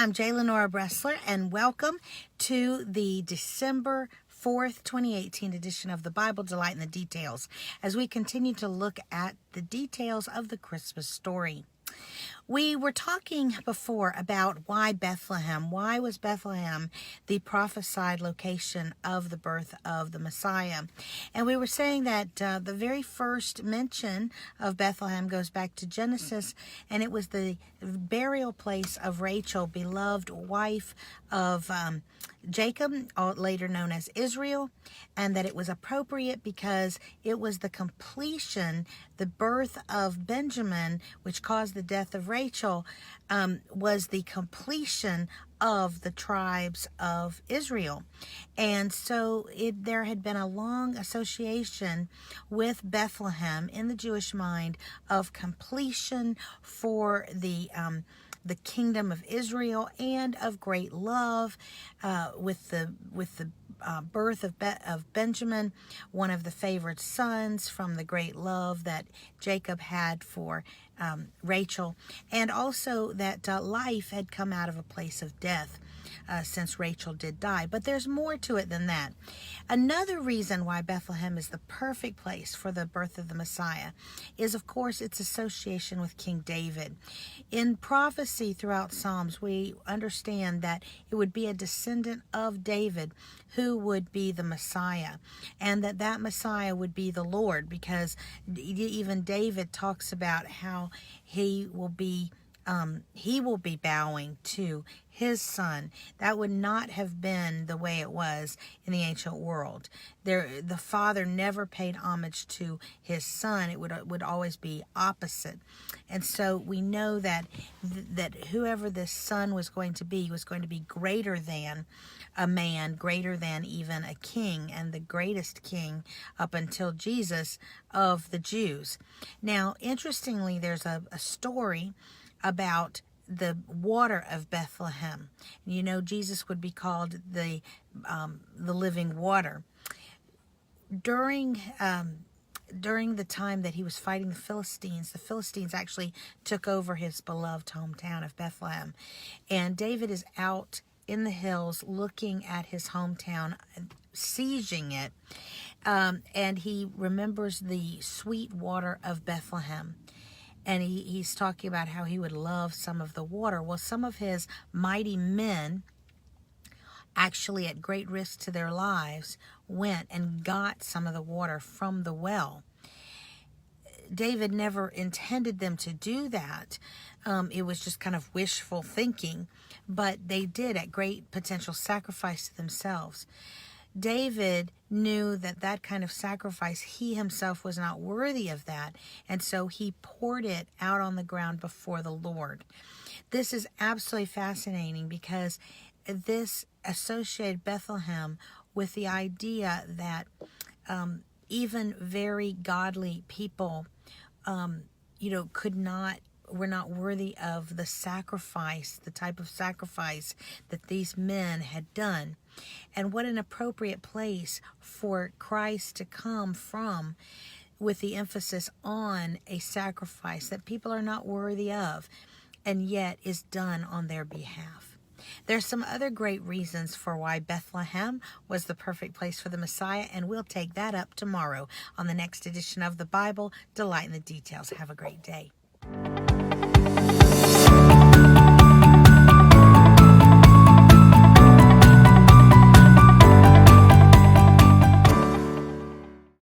I'm J. Lenora Bressler, and welcome to the December 4th, 2018 edition of the Bible Delight in the Details, as we continue to look at the details of the Christmas story. We were talking before about why Bethlehem. Why was Bethlehem the prophesied location of the birth of the Messiah? And we were saying that the very first mention of Bethlehem goes back to Genesis, and it was the burial place of Rachel, beloved wife of Jacob, later known as Israel, and that it was appropriate because it was the completion, the birth of Benjamin, which caused the death of Rachel, was the completion of the tribes of Israel. And so there had been a long association with Bethlehem in the Jewish mind of completion for the kingdom of Israel and of great love with the birth of Benjamin, one of the favored sons from the great love that Jacob had for Rachel, and also that life had come out of a place of death since Rachel did die. But there's more to it than that. Another reason why Bethlehem is the perfect place for the birth of the Messiah is, of course, its association with King David. In prophecy throughout Psalms, we understand that it would be a descendant of David who would be the Messiah, and that Messiah would be the Lord, because even David talks about how he will be bowing to his son. That would not have been the way it was in the ancient world. The father never paid homage to his son. It would always be opposite. And so we know that whoever this son was going to be greater than a man, greater than even a king, and the greatest king up until Jesus of the Jews. Now, interestingly, there's a story about the water of Bethlehem. You know, Jesus would be called the living water. During the time that he was fighting the Philistines actually took over his beloved hometown of Bethlehem. And David is out in the hills looking at his hometown, sieging it, and he remembers the sweet water of Bethlehem. And he's talking about how he would love some of the water. Well, some of his mighty men, actually at great risk to their lives, went and got some of the water from the well. David never intended them to do that. It was just kind of wishful thinking, but they did at great potential sacrifice to themselves. David knew that kind of sacrifice, he himself was not worthy of that, and so he poured it out on the ground before the Lord. This is absolutely fascinating because this associated Bethlehem with the idea that even very godly people, were not worthy of the sacrifice, the type of sacrifice that these men had done. And what an appropriate place for Christ to come from, with the emphasis on a sacrifice that people are not worthy of, and yet is done on their behalf. There's some other great reasons for why Bethlehem was the perfect place for the Messiah, and we'll take that up tomorrow on the next edition of the Bible Delight in the Details. Have a great day.